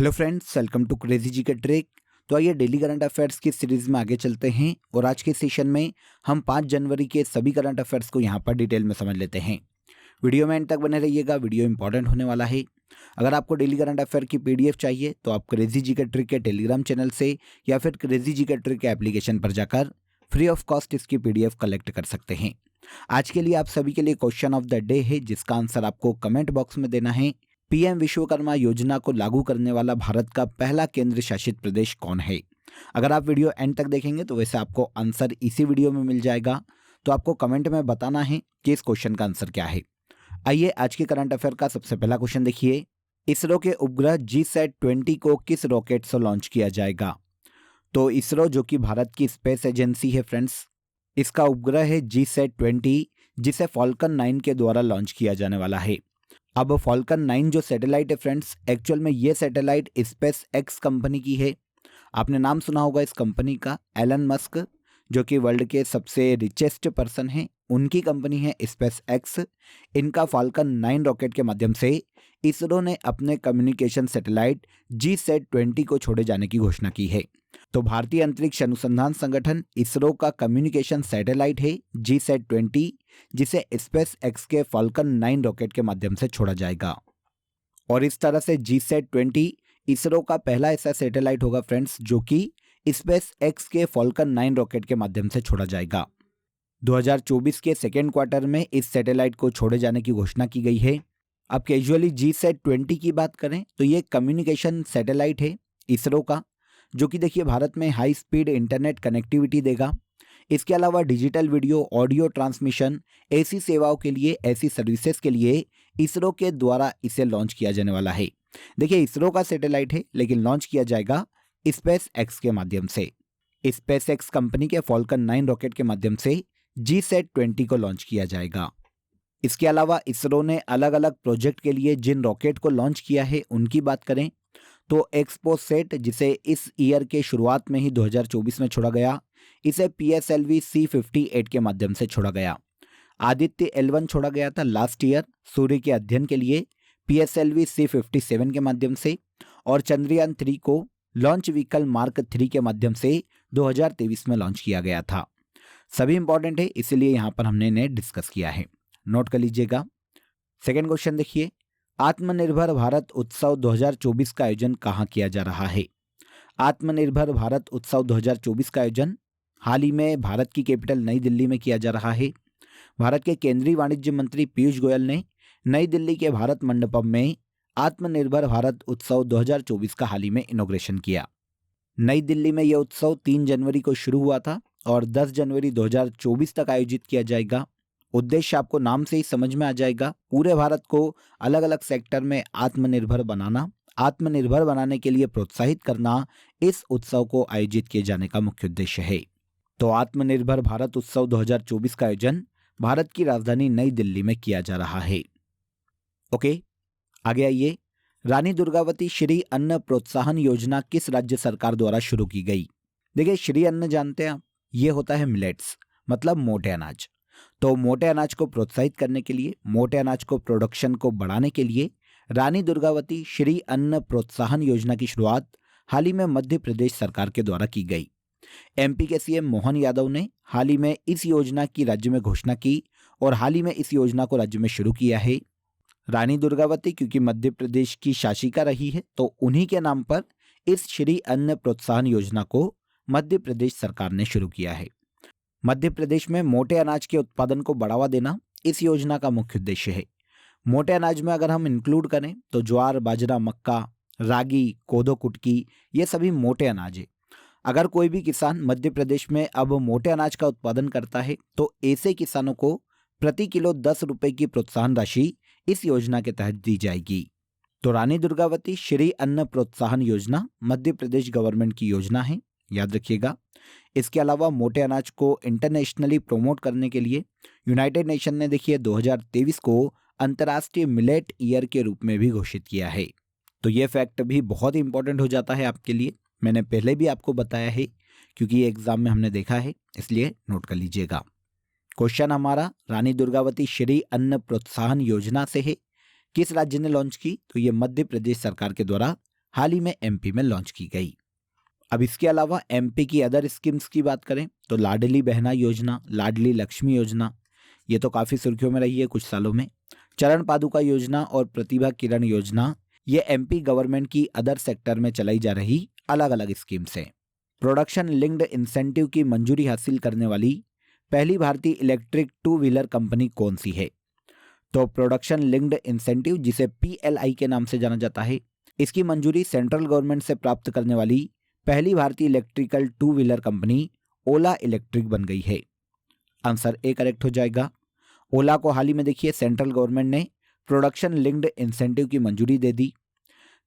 Hello friends, welcome to crazy G K trick. तो आइए daily current affairs की series में आगे चलते हैं और आज के सेशन में हम 5 जनवरी के सभी करंट अफेयर्स को यहाँ पर डिटेल में समझ लेते हैं। वीडियो में एंड तक बने रहिएगा, वीडियो इंपॉर्टेंट होने वाला है। अगर आपको डेली करंट अफेयर की पीडीएफ चाहिए तो आप क्रेजी जी का ट्रिक के टेलीग्राम चैनल से या फिर क्रेजी जी का ट्रिक के एप्लीकेशन पर जाकर फ्री ऑफ कॉस्ट इसकी पीडीएफ कलेक्ट कर सकते हैं। आज के लिए आप सभी के लिए क्वेश्चन ऑफ द डे है, जिसका आंसर आपको कमेंट बॉक्स में देना है। पीएम विश्वकर्मा योजना को लागू करने वाला भारत का पहला केंद्र शासित प्रदेश कौन है? अगर आप वीडियो एंड तक देखेंगे तो वैसे आपको आंसर इसी वीडियो में मिल जाएगा। तो आपको कमेंट में बताना है कि इस क्वेश्चन का आंसर क्या है। आइए आज के करंट अफेयर का सबसे पहला क्वेश्चन देखिए। इसरो के उपग्रह GSAT-20 को किस रॉकेट से लॉन्च किया जाएगा? तो इसरो, जो कि भारत की स्पेस एजेंसी है फ्रेंड्स, इसका उपग्रह है GSAT-20, जिसे फॉल्कन 9 के द्वारा लॉन्च किया जाने वाला है। अब फॉल्कन 9 जो सैटेलाइट है फ्रेंड्स, एक्चुअल में ये सैटेलाइट स्पेस एक्स कंपनी की है। आपने नाम सुना होगा इस कंपनी का, एलन मस्क, जो कि वर्ल्ड के सबसे रिचेस्ट पर्सन हैं, उनकी कंपनी है स्पेस एक्स। इनका फॉल्कन 9 रॉकेट के माध्यम से इसरो ने अपने कम्युनिकेशन सैटेलाइट GSAT-20 को छोड़े जाने की घोषणा की है। तो भारतीय अंतरिक्ष अनुसंधान संगठन इसरो का कम्युनिकेशन सैटेलाइट है GSAT-20, जिसे स्पेस एक्स के फॉल्कन 9 रॉकेट के माध्यम से छोड़ा जाएगा। और इस तरह से GSAT-20 इसरो का पहला ऐसा सैटेलाइट होगा फ्रेंड्स, जो कि स्पेस एक्स के फॉल्कन 9 रॉकेट के माध्यम से छोड़ा जाएगा। 2024 के सेकेंड क्वार्टर में इस सैटेलाइट को छोड़े जाने की घोषणा की गई है। अब कैजुअली GSAT-20 की बात करें तो ये कम्युनिकेशन सैटेलाइट है इसरो का, जो कि देखिए भारत में हाई स्पीड इंटरनेट कनेक्टिविटी देगा। इसके अलावा डिजिटल वीडियो ऑडियो ट्रांसमिशन, ऐसी सेवाओं के लिए, ऐसी सर्विसेज के लिए इसरो के द्वारा इसे लॉन्च किया जाने वाला है। देखिए इसरो का सैटेलाइट है, लेकिन लॉन्च किया जाएगा स्पेस एक्स के माध्यम से। स्पेस एक्स कंपनी के फॉल्कन 9 रॉकेट के माध्यम से GSAT-20 को लॉन्च किया जाएगा। इसके अलावा इसरो ने अलग अलग प्रोजेक्ट के लिए जिन रॉकेट को लॉन्च किया है उनकी बात करें तो एक्सपोसेट, जिसे इस ईयर के शुरुआत में ही 2024 में छोड़ा गया, इसे PSLV C58 के माध्यम से छोड़ा गया। आदित्य L1 छोड़ा गया था लास्ट ईयर सूर्य के अध्ययन के लिए PSLV C57 के माध्यम से, और चंद्रयान 3 को लॉन्च व्हीकल मार्क 3 के माध्यम से 2023 में लॉन्च किया गया था। सभी इंपॉर्टेंट है, इसीलिए यहाँ पर हमने इन्हें डिस्कस किया है, नोट कर लीजिएगा। सेकेंड क्वेश्चन देखिए, आत्मनिर्भर भारत उत्सव 2024 का आयोजन कहाँ किया जा रहा है? आत्मनिर्भर भारत उत्सव 2024 का आयोजन हाल ही में भारत की कैपिटल नई दिल्ली में किया जा रहा है। भारत के केंद्रीय वाणिज्य मंत्री पीयूष गोयल ने नई दिल्ली के भारत मंडपम में आत्मनिर्भर भारत उत्सव 2024 का हाल ही में इनॉग्रेशन किया। नई दिल्ली में यह उत्सव 3 जनवरी को शुरू हुआ था और 10 जनवरी 2024 तक आयोजित किया जाएगा। उद्देश्य आपको नाम से ही समझ में आ जाएगा, पूरे भारत को अलग अलग सेक्टर में आत्मनिर्भर बनाना, आत्मनिर्भर बनाने के लिए प्रोत्साहित करना इस उत्सव को आयोजित किए जाने का मुख्य उद्देश्य है। तो आत्मनिर्भर भारत उत्सव 2024 का आयोजन भारत की राजधानी नई दिल्ली में किया जा रहा है। ओके, आगे आइए। रानी दुर्गावती श्री अन्न प्रोत्साहन योजना किस राज्य सरकार द्वारा शुरू की गई? देखिए श्री अन्न जानते हैं आप, ये होता है मिलेट्स, मतलब मोटे अनाज। तो मोटे अनाज को प्रोत्साहित करने के लिए, मोटे अनाज को प्रोडक्शन को बढ़ाने के लिए रानी दुर्गावती श्री अन्न प्रोत्साहन योजना की शुरुआत हाल ही में मध्य प्रदेश सरकार के द्वारा की गई। MP के CM मोहन यादव ने हाल ही में इस योजना की राज्य में घोषणा की और हाल ही में इस योजना को राज्य में शुरू किया है। रानी दुर्गावती क्योंकि मध्य प्रदेश की शासिका रही है, तो उन्हीं के नाम पर इस श्री अन्न प्रोत्साहन योजना को मध्य प्रदेश सरकार ने शुरू किया है। मध्य प्रदेश में मोटे अनाज के उत्पादन को बढ़ावा देना इस योजना का मुख्य उद्देश्य है। मोटे अनाज में अगर हम इंक्लूड करें तो ज्वार, बाजरा, मक्का, रागी, कोदो, कुटकी, ये सभी मोटे अनाज है। अगर कोई भी किसान मध्य प्रदेश में अब मोटे अनाज का उत्पादन करता है तो ऐसे किसानों को प्रति किलो 10 रुपए की प्रोत्साहन राशि इस योजना के तहत दी जाएगी। तो रानी दुर्गावती श्री अन्न प्रोत्साहन योजना मध्य प्रदेश गवर्नमेंट की योजना है, याद रखिएगा। इसके अलावा मोटे अनाज को इंटरनेशनली प्रमोट करने के लिए यूनाइटेड नेशन ने देखिए 2023 को अंतर्राष्ट्रीय मिलेट ईयर के रूप में भी घोषित किया है। तो ये फैक्ट भी बहुत इंपॉर्टेंट हो जाता है आपके लिए, मैंने पहले भी आपको बताया है क्योंकि ये एग्जाम में हमने देखा है, इसलिए नोट कर लीजिएगा। क्वेश्चन हमारा रानी दुर्गावती श्री अन्न प्रोत्साहन योजना से है, किस राज्य ने लॉन्च की? तो ये मध्य प्रदेश सरकार के द्वारा हाल ही में एमपी में लॉन्च की गई। अब इसके अलावा एमपी की अदर स्कीम्स की बात करें तो लाडली बहना योजना, लाडली लक्ष्मी योजना, ये तो काफ़ी सुर्खियों में रही है कुछ सालों में। चरण पादुका योजना और प्रतिभा किरण योजना, ये एमपी गवर्नमेंट की अदर सेक्टर में चलाई जा रही अलग अलग स्कीम्स हैं। प्रोडक्शन लिंक्ड इंसेंटिव की मंजूरी हासिल करने वाली पहली भारतीय इलेक्ट्रिक टू व्हीलर कंपनी कौन सी है? तो प्रोडक्शन लिंक्ड इंसेंटिव, जिसे पीएलआई के नाम से जाना जाता है, इसकी मंजूरी सेंट्रल गवर्नमेंट से प्राप्त करने वाली पहली भारतीय इलेक्ट्रिकल टू व्हीलर कंपनी ओला इलेक्ट्रिक बन गई है। आंसर ए करेक्ट हो जाएगा। ओला को हाल ही में देखिए सेंट्रल गवर्नमेंट ने प्रोडक्शन लिंक्ड इंसेंटिव की मंजूरी दे दी।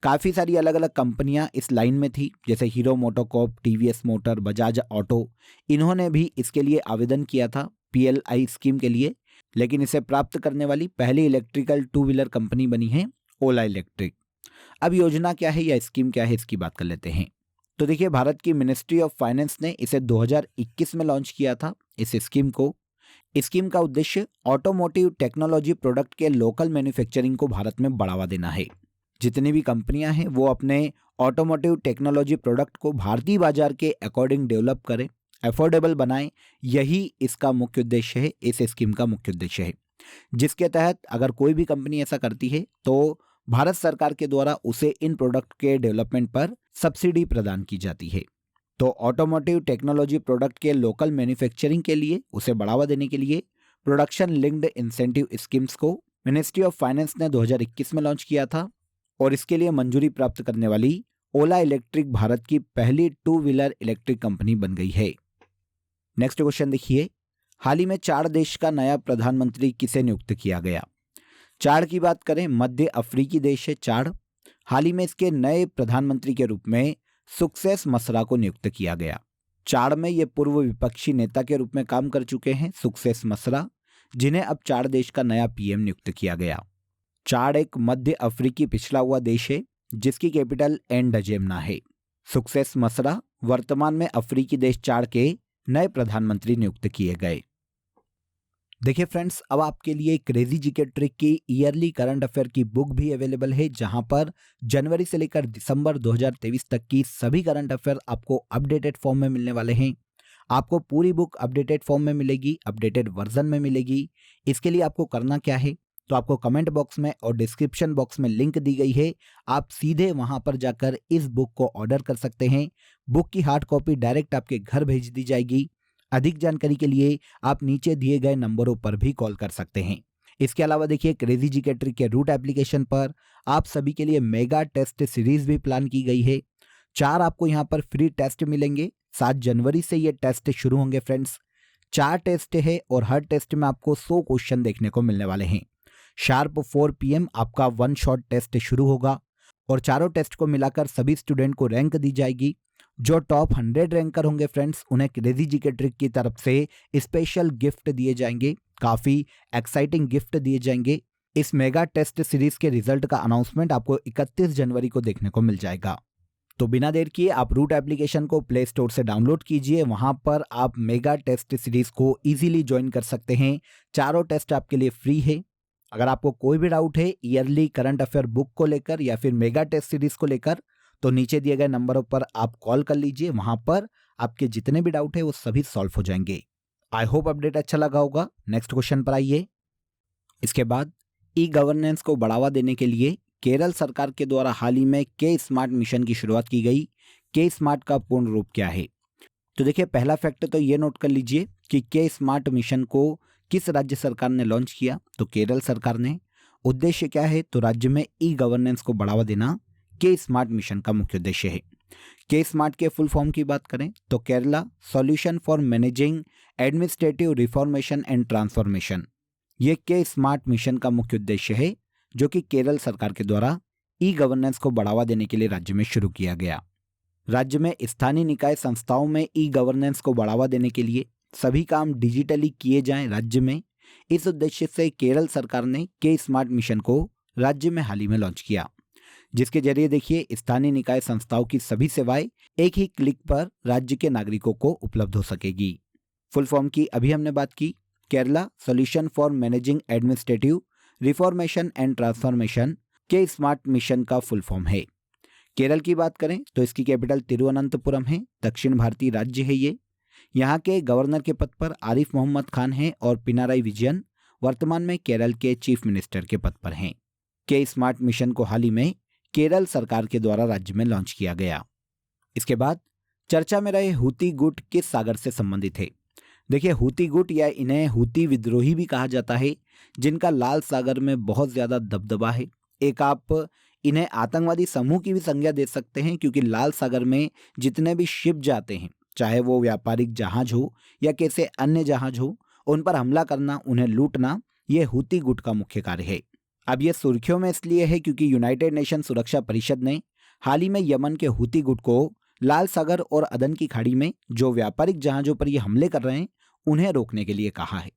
काफ़ी सारी अलग अलग कंपनियां इस लाइन में थी, जैसे hero MotoCorp, TVS motor, Bajaj auto, इन्होंने भी इसके लिए आवेदन किया था पीएलआई स्कीम के लिए, लेकिन इसे प्राप्त करने वाली पहली इलेक्ट्रिकल टू व्हीलर कंपनी बनी है ओला इलेक्ट्रिक। अब योजना क्या है या स्कीम क्या है, इसकी बात कर लेते हैं। तो देखिए, भारत की मिनिस्ट्री ऑफ फाइनेंस ने इसे 2021 में लॉन्च किया था इस स्कीम को। स्कीम का उद्देश्य ऑटोमोटिव टेक्नोलॉजी प्रोडक्ट के लोकल मैन्युफैक्चरिंग को भारत में बढ़ावा देना है। जितनी भी कंपनियां हैं वो अपने ऑटोमोटिव टेक्नोलॉजी प्रोडक्ट को भारतीय बाजार के अकॉर्डिंग डेवलप करें, अफोर्डेबल बनाएं, यही इसका मुख्य उद्देश्य है, इस स्कीम का मुख्य उद्देश्य है, जिसके तहत अगर कोई भी कंपनी ऐसा करती है तो भारत सरकार के द्वारा उसे इन प्रोडक्ट के डेवलपमेंट पर सब्सिडी प्रदान की जाती है। तो ऑटोमोटिव टेक्नोलॉजी प्रोडक्ट के लोकल मैन्युफैक्चरिंग के लिए, उसे बढ़ावा देने के लिए प्रोडक्शन लिंक्ड इंसेंटिव स्कीम्स को मिनिस्ट्री ऑफ फाइनेंस ने 2021 में लॉन्च किया था और इसके लिए मंजूरी प्राप्त करने वाली ओला इलेक्ट्रिक भारत की पहली टू व्हीलर इलेक्ट्रिक कंपनी बन गई है। नेक्स्ट क्वेश्चन देखिए, हाल ही में चाड देश का नया प्रधानमंत्री किसे नियुक्त किया गया? चाड की बात करें, मध्य अफ्रीकी देश है चाड। हाल ही में इसके नए प्रधानमंत्री के रूप में सक्सेस मसरा को नियुक्त किया गया। चाड में ये पूर्व विपक्षी नेता के रूप में काम कर चुके हैं सक्सेस मसरा, जिन्हें अब चाड देश का नया पीएम नियुक्त किया गया। चाड एक मध्य अफ्रीकी पिछड़ा हुआ देश है जिसकी कैपिटल एंडजेमना है। सक्सेस मसरा वर्तमान में अफ्रीकी देश चाड के नए प्रधानमंत्री नियुक्त किए गए। देखिए फ्रेंड्स, अब आपके लिए क्रेजी जीके ट्रिक की ईयरली करंट अफेयर की बुक भी अवेलेबल है, जहां पर जनवरी से लेकर दिसंबर 2023 तक की सभी करंट अफेयर आपको अपडेटेड फॉर्म में मिलने वाले हैं। आपको पूरी बुक अपडेटेड फॉर्म में मिलेगी, अपडेटेड वर्जन में मिलेगी। इसके लिए आपको करना क्या है, तो आपको कमेंट बॉक्स में और डिस्क्रिप्शन बॉक्स में लिंक दी गई है, आप सीधे वहां पर जाकर इस बुक को ऑर्डर कर सकते हैं। बुक की हार्ड कॉपी डायरेक्ट आपके घर भेज दी जाएगी। अधिक जानकारी के लिए आप नीचे दिए गए नंबरों पर भी कॉल कर सकते हैं। इसके अलावा देखिए, क्रेजी जीके ट्रिक के रूट एप्लीकेशन पर आप सभी के लिए मेगा टेस्ट सीरीज भी प्लान की गई है। 4 आपको यहाँ पर फ्री टेस्ट मिलेंगे। 7 जनवरी से ये टेस्ट शुरू होंगे फ्रेंड्स। 4 टेस्ट है और हर टेस्ट में आपको 100 क्वेश्चन देखने को मिलने वाले हैं। शार्प 4 PM आपका 1 शॉट टेस्ट शुरू होगा और चारों टेस्ट को मिलाकर सभी स्टूडेंट को रैंक दी जाएगी। जो टॉप 100 रैंकर होंगे फ्रेंड्स, उन्हें क्रेजी जीके ट्रिक की तरफ से स्पेशल गिफ्ट दिए जाएंगे, काफ़ी एक्साइटिंग गिफ्ट दिए जाएंगे। इस मेगा टेस्ट सीरीज के रिजल्ट का अनाउंसमेंट आपको 31 जनवरी को देखने को मिल जाएगा। तो बिना देर किए आप रूट एप्लीकेशन को प्ले स्टोर से डाउनलोड कीजिए। वहां पर आप मेगा टेस्ट सीरीज को इजीली ज्वाइन कर सकते हैं। चारों टेस्ट आपके लिए फ्री है। अगर आपको कोई भी डाउट है ईयरली करंट अफेयर बुक को लेकर या फिर मेगा टेस्ट सीरीज को लेकर, तो नीचे दिए गए नंबरों पर आप कॉल कर लीजिए। वहां पर आपके जितने भी डाउट है वो सभी सॉल्व हो जाएंगे। आई होप अपडेट अच्छा लगा होगा। नेक्स्ट क्वेश्चन पर आइए। इसके बाद ई गवर्नेंस को बढ़ावा देने के लिए केरल सरकार के द्वारा हाल ही में के स्मार्ट मिशन की शुरुआत की गई। के स्मार्ट का पूर्ण रूप क्या है? तो देखिए, पहला फैक्ट तो ये नोट कर लीजिए कि के स्मार्ट मिशन को किस राज्य सरकार ने लॉन्च किया, तो केरल सरकार ने। उद्देश्य क्या है, तो राज्य में ई गवर्नेंस को बढ़ावा देना के स्मार्ट मिशन का मुख्य उद्देश्य है। के स्मार्ट के फुल फॉर्म की बात करें तो Kerala solution for managing administrative reformation and transformation, ये के स्मार्ट मिशन का मुख्य उद्देश्य है, जो कि केरल सरकार के द्वारा ई गवर्नेंस को बढ़ावा देने के लिए राज्य में शुरू किया गया। राज्य में स्थानीय निकाय संस्थाओं में ई गवर्नेंस को बढ़ावा देने के लिए सभी काम डिजिटली किए जाएं राज्य में। इस उद्देश्य से केरल सरकार ने के स्मार्ट मिशन को राज्य में हाल ही में लॉन्च किया, जिसके जरिए देखिए स्थानीय निकाय संस्थाओं की सभी सेवाएं एक ही क्लिक पर राज्य के नागरिकों को उपलब्ध हो सकेगी। फुल फॉर्म की अभी हमने बात की। Kerala solution for managing administrative reformation and transformation के स्मार्ट मिशन का फुल फॉर्म है। केरल की बात करें तो इसकी कैपिटल तिरुवनंतपुरम है, दक्षिण भारतीय राज्य है ये। यहाँ के गवर्नर के पद पर आरिफ मोहम्मद खान हैं और पिनाराई विजयन वर्तमान में केरल के चीफ मिनिस्टर के पद पर हैं। के स्मार्ट मिशन को हाल ही में केरल सरकार के द्वारा राज्य में लॉन्च किया गया। इसके बाद चर्चा में रहे हूती गुट किस सागर से संबंधित है। देखिए, हूती गुट या इन्हें हूती विद्रोही भी कहा जाता है, जिनका लाल सागर में बहुत ज़्यादा दबदबा है। एक आप इन्हें आतंकवादी समूह की भी संज्ञा दे सकते हैं, क्योंकि लाल सागर में जितने भी शिप जाते हैं, चाहे वो व्यापारिक जहाज हो या कैसे अन्य जहाज हो, उन पर हमला करना, उन्हें लूटना, ये हूती गुट का मुख्य कार्य है। अब ये सुर्खियों में इसलिए है क्योंकि यूनाइटेड नेशन सुरक्षा परिषद ने हाल ही में यमन के हूती गुट को लाल सागर और अदन की खाड़ी में जो व्यापारिक जहाज़ों पर ये हमले कर रहे हैं, उन्हें रोकने के लिए कहा है।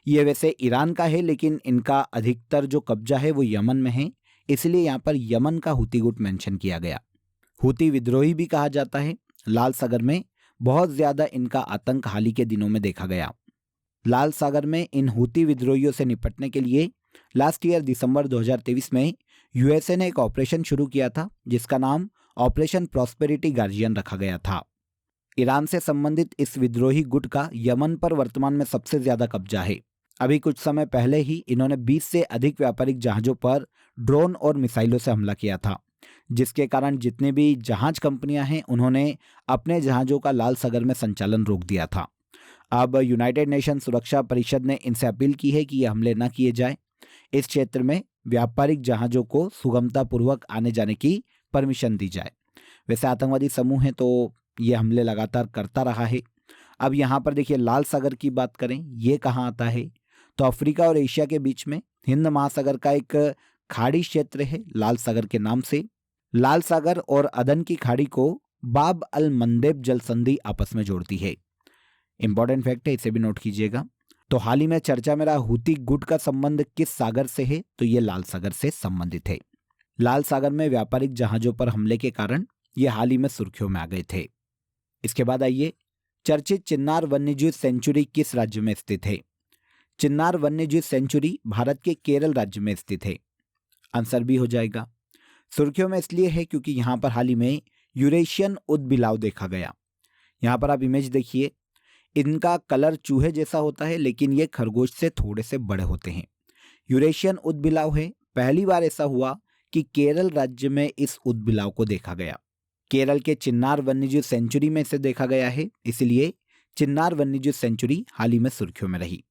ये वैसे ईरान का है, लेकिन इनका अधिकतर जो कब्जा है वो यमन में है, इसलिए यहाँ पर यमन का हूती गुट मेंशन किया गया। हूती विद्रोही भी कहा जाता है। लाल सागर में बहुत ज़्यादा इनका आतंक हाल ही के दिनों में देखा गया। लाल सागर में इन हूती विद्रोहियों से निपटने के लिए लास्ट ईयर दिसंबर 2023 में यूएसए ने एक ऑपरेशन शुरू किया था, जिसका नाम ऑपरेशन प्रॉस्पेरिटी गार्जियन रखा गया था। ईरान से संबंधित इस विद्रोही गुट का यमन पर वर्तमान में सबसे ज़्यादा कब्जा है। अभी कुछ समय पहले ही इन्होंने 20 से अधिक व्यापारिक जहाज़ों पर ड्रोन और मिसाइलों से हमला किया था, जिसके कारण जितने भी जहाज कंपनियां हैं, उन्होंने अपने जहाज़ों का लाल सागर में संचालन रोक दिया था। अब यूनाइटेड नेशन सुरक्षा परिषद ने इनसे अपील की है कि ये हमले न किए जाए। इस क्षेत्र में व्यापारिक जहाज़ों को सुगमतापूर्वक आने जाने की परमिशन दी जाए। वैसे आतंकवादी समूह है तो ये हमले लगातार करता रहा है। अब यहाँ पर देखिए, लाल सागर की बात करें, ये कहाँ आता है, तो अफ्रीका और एशिया के बीच में हिंद महासागर का एक खाड़ी क्षेत्र है लाल सागर के नाम से। लाल सागर और अदन की खाड़ी को बाब अल मंदेब जल संधि आपस में जोड़ती है। इंपॉर्टेंट फैक्ट है, इसे भी नोट कीजिएगा। तो हाल ही में चर्चा में रहा हूती गुट का संबंध किस सागर से है, तो ये लाल सागर से संबंधित है। लाल सागर में व्यापारिक जहाजों पर हमले के कारण ये हाल ही में सुर्खियों में आ गए थे। इसके बाद आइए, चर्चित चिन्नार वन्यजीव सेंचुरी किस राज्य में स्थित है। चिन्नार वन्यजीव सेंचुरी भारत के केरल राज्य में स्थित है। आंसर भी हो जाएगा। सुर्खियों में इसलिए है क्योंकि यहाँ पर हाल ही में यूरेशियन ऊदबिलाव देखा गया। यहाँ पर आप इमेज देखिए, इनका कलर चूहे जैसा होता है, लेकिन ये खरगोश से थोड़े से बड़े होते हैं। यूरेशियन ऊदबिलाव है। पहली बार ऐसा हुआ कि केरल राज्य में इस ऊदबिलाव को देखा गया। केरल के चिन्नार वन्यजीव सेंचुरी में इसे देखा गया है, इसलिए चिन्नार वन्यजीव सेंचुरी हाल ही में सुर्खियों में रही।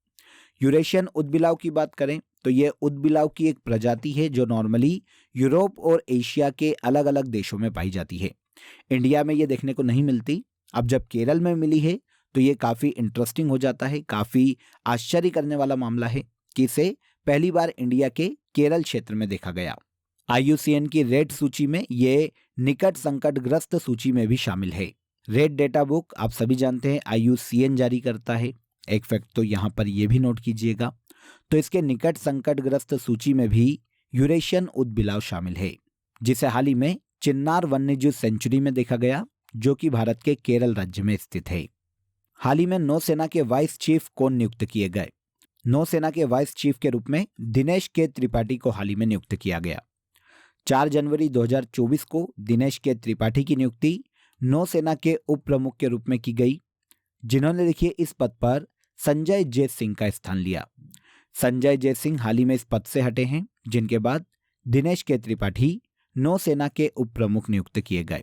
यूरेशियन ऊदबिलाव की बात करें तो ये ऊदबिलाव की एक प्रजाति है जो नॉर्मली यूरोप और एशिया के अलग अलग देशों में पाई जाती है। इंडिया में ये देखने को नहीं मिलती। अब जब केरल में मिली है तो ये काफ़ी इंटरेस्टिंग हो जाता है, काफ़ी आश्चर्य करने वाला मामला है कि इसे पहली बार इंडिया के केरल क्षेत्र में देखा गया। IUCN की रेड सूची में ये निकट संकटग्रस्त सूची में भी शामिल है। रेड डेटा बुक आप सभी जानते हैं IUCN जारी करता है। एक फैक्ट तो यहाँ पर ये भी नोट कीजिएगा। तो इसके निकट संकटग्रस्त सूची में भी यूरेशियन ऊदबिलाव शामिल है, जिसे हाल ही में चिन्नार वन्यजीव सेंचुरी में देखा गया, जो कि भारत के केरल राज्य में स्थित है। हाल ही में नौसेना के वाइस चीफ कौन नियुक्त किए गए। नौसेना के वाइस चीफ के रूप में दिनेश के त्रिपाठी को हाल ही में नियुक्त किया गया। 4 जनवरी 2024 को दिनेश के त्रिपाठी की नियुक्ति नौसेना के उप प्रमुख के रूप में की गई, जिन्होंने देखिए इस पद पर संजय जय सिंह का स्थान लिया। संजय जय सिंह हाल ही में इस पद से हटे हैं, जिनके बाद दिनेश के त्रिपाठी नौसेना के उप प्रमुख नियुक्त किए गए।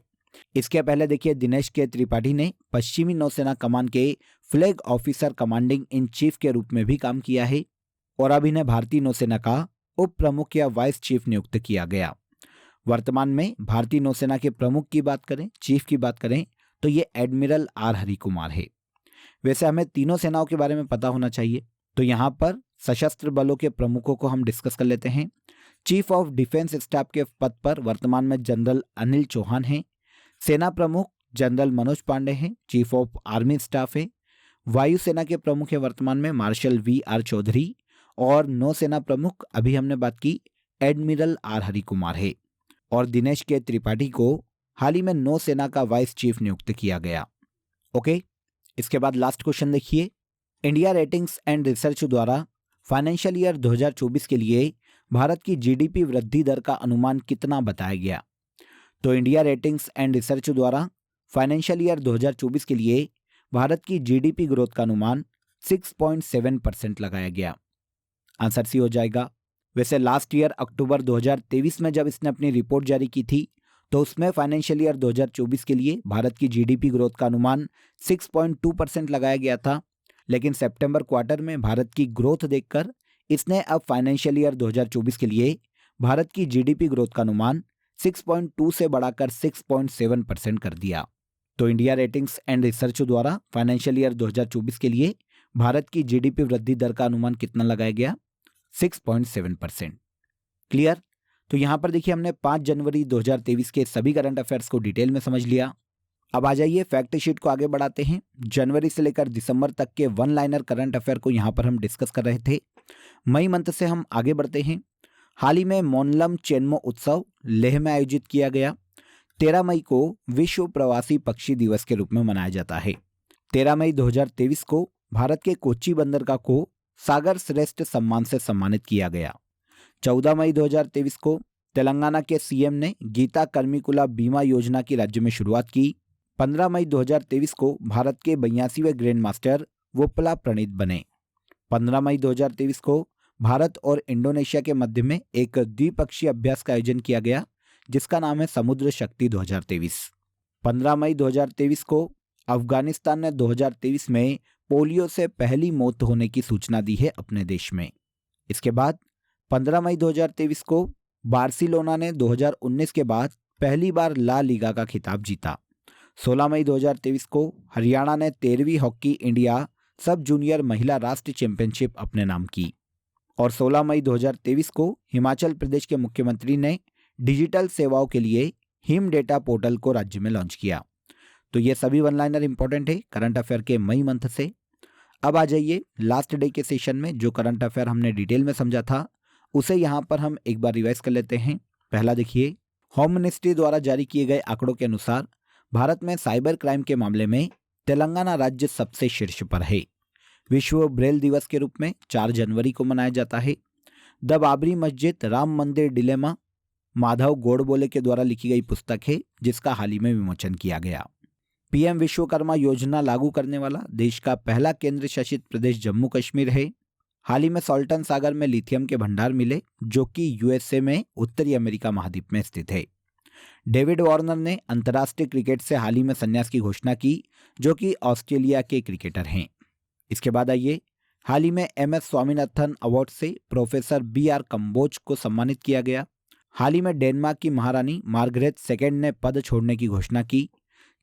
इसके पहले देखिए, दिनेश के त्रिपाठी ने पश्चिमी नौसेना कमान के flag officer commanding in chief के रूप में भी काम किया है, और अब इन्हें भारतीय नौसेना का उप प्रमुख या वाइस चीफ नियुक्त किया गया। वर्तमान में भारतीय नौसेना के प्रमुख की बात करें, चीफ की बात करें, तो ये एडमिरल आर हरिकुमार है। वैसे हमें तीनों सेनाओं के बारे में पता होना चाहिए, तो यहाँ पर सशस्त्र बलों के प्रमुखों को हम डिस्कस कर लेते हैं। चीफ ऑफ डिफेंस स्टाफ के पद पर वर्तमान में जनरल अनिल चौहान हैं। सेना प्रमुख जनरल मनोज पांडे हैं, चीफ ऑफ आर्मी स्टाफ है। वायुसेना के प्रमुख है वर्तमान में मार्शल VR चौधरी, और नौसेना प्रमुख अभी हमने बात की एडमिरल आर हरिकुमार है। और दिनेश के त्रिपाठी को हाल ही में नौसेना का वाइस चीफ नियुक्त किया गया। ओके, इसके बाद लास्ट क्वेश्चन देखिए, इंडिया रेटिंग्स एंड रिसर्च द्वारा फाइनेंशियल ईयर 2024 के लिए भारत की GDP वृद्धि दर का अनुमान कितना बताया गया। तो इंडिया रेटिंग्स एंड रिसर्च द्वारा फाइनेंशियल ईयर 2024 के लिए भारत की जीडीपी ग्रोथ का अनुमान 6.7% लगाया गया। आंसर सी हो जाएगा। वैसे लास्ट ईयर अक्टूबर 2023 में जब इसने अपनी रिपोर्ट जारी की थी तो उसमें फाइनेंशियल ईयर 2024 के लिए भारत की जीडीपी ग्रोथ का अनुमान 6.2% लगाया गया था, लेकिन सितंबर क्वार्टर में भारत की ग्रोथ देखकर इसने अब फाइनेंशियल ईयर 2024 के लिए भारत की जीडीपी ग्रोथ का अनुमान 6.2 से बढ़ाकर 6.7% कर दिया। तो इंडिया रेटिंग्स एंड रिसर्च द्वारा फाइनेंशियल ईयर 2024 के लिए भारत की जीडीपी वृद्धि दर का अनुमान कितना लगाया गया? 6.7%। क्लियर? तो यहां पर देखिए हमने 5 जनवरी 2023 के सभी करंट अफेयर्स को डिटेल में समझ लिया। अब आ जाइए फैक्ट शीट को आगे बढ़ाते हैं। जनवरी से लेकर दिसंबर तक के वन लाइनर करंट अफेयर को यहां पर हम डिस्कस कर रहे थे। मई मंथ से हम आगे बढ़ते हैं। हाल ही में मोनलम चेन्मो उत्सव लेह में आयोजित किया गया। 13 मई को विश्व प्रवासी पक्षी दिवस के रूप में मनाया जाता है। 13 मई 2023 को भारत के कोच्चि बंदरगाह को सागर श्रेष्ठ सम्मान से सम्मानित किया गया। 14 मई 2023 को तेलंगाना के सीएम ने गीता कर्मिकुला बीमा योजना की राज्य में शुरुआत की। 15 मई 2023 को भारत के 82वें ग्रैंड मास्टर वोपला प्रणीत बने। 15 मई 2023 को भारत और इंडोनेशिया के मध्य में एक द्विपक्षीय अभ्यास का आयोजन किया गया जिसका नाम है समुद्र शक्ति 2023। 15 मई 2023 को अफगानिस्तान ने 2023 में पोलियो से पहली मौत होने की सूचना दी है अपने देश में। इसके बाद 15 मई 2023 को बार्सिलोना ने 2019 के बाद पहली बार ला लीगा का खिताब जीता। 16 मई 2023 को हरियाणा ने 13वीं हॉकी इंडिया सब जूनियर महिला राष्ट्रीय चैंपियनशिप अपने नाम की। और 16 मई 2023 को हिमाचल प्रदेश के मुख्यमंत्री ने डिजिटल सेवाओं के लिए हिम डेटा पोर्टल को राज्य में लॉन्च किया। तो ये सभी वन लाइनर इंपॉर्टेंट है करंट अफेयर के मई मंथ से। अब आ जाइए लास्ट डे के सेशन में जो करंट अफेयर हमने डिटेल में समझा था उसे यहाँ पर हम एक बार रिवाइज कर लेते हैं। पहला देखिए, होम मिनिस्ट्री द्वारा जारी किए गए आंकड़ों के अनुसार भारत में साइबर क्राइम के मामले में तेलंगाना राज्य सबसे शीर्ष पर है। विश्व ब्रेल दिवस के रूप में 4 जनवरी को मनाया जाता है। द बाबरी मस्जिद राम मंदिर डिलेमा माधव गोडबोले के द्वारा लिखी गई पुस्तक है जिसका हाल ही में विमोचन किया गया। पीएम विश्वकर्मा योजना लागू करने वाला देश का पहला केंद्र शासित प्रदेश जम्मू कश्मीर है। हाल ही में सॉल्टन सागर में लिथियम के भंडार मिले जो कि यूएसए में उत्तरी अमेरिका महाद्वीप में स्थित है। डेविड वार्नर ने अंतर्राष्ट्रीय क्रिकेट से हाल ही में संन्यास की घोषणा की जो कि ऑस्ट्रेलिया के क्रिकेटर हैं। इसके बाद आइए, हाल ही में MS स्वामीनाथन अवार्ड से प्रोफेसर BR कंबोज को सम्मानित किया गया। हाल ही में डेनमार्क की महारानी मार्गरेट सेकेंड ने पद छोड़ने की घोषणा की।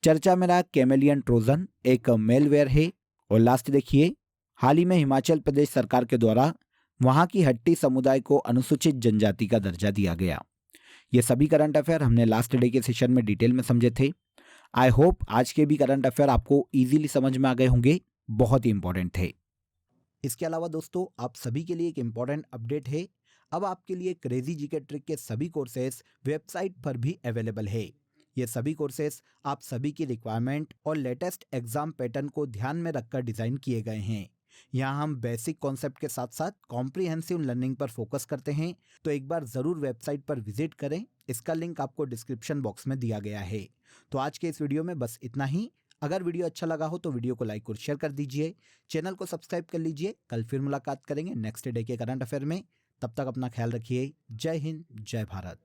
चर्चा में रहा कैमेलियन ट्रोजन एक मेलवेयर है। और लास्ट देखिए, हाल ही में हिमाचल प्रदेश सरकार के द्वारा वहां की हट्टी समुदाय को अनुसूचित जनजाति का दर्जा दिया गया। ये सभी करंट अफेयर हमने लास्ट डे के सेशन में डिटेल में समझे थे। आई होप आज के भी करंट अफेयर आपको इजीली समझ में आ गए होंगे, बहुत ही इंपॉर्टेंट थे। इसके अलावा दोस्तों आप सभी के लिए एक इंपॉर्टेंट अपडेट है। अब आपके लिए क्रेजी जीके ट्रिक के सभी कोर्सेज वेबसाइट पर भी अवेलेबल है। ये सभी कोर्सेज आप सभी की रिक्वायरमेंट और लेटेस्ट एग्जाम पैटर्न को ध्यान में रखकर डिजाइन किए गए हैं। यहाँ हम बेसिक कॉन्सेप्ट के साथ साथ कॉम्प्रिहेंसिव लर्निंग पर फोकस करते हैं, तो एक बार जरूर वेबसाइट पर विजिट करें। इसका लिंक आपको डिस्क्रिप्शन बॉक्स में दिया गया है। तो आज के इस वीडियो में बस इतना ही। अगर वीडियो अच्छा लगा हो तो वीडियो को लाइक और शेयर कर दीजिए, चैनल को सब्सक्राइब कर लीजिए। कल फिर मुलाकात करेंगे नेक्स्ट डे के करंट अफेयर में। तब तक अपना ख्याल रखिए। जय हिंद, जय भारत।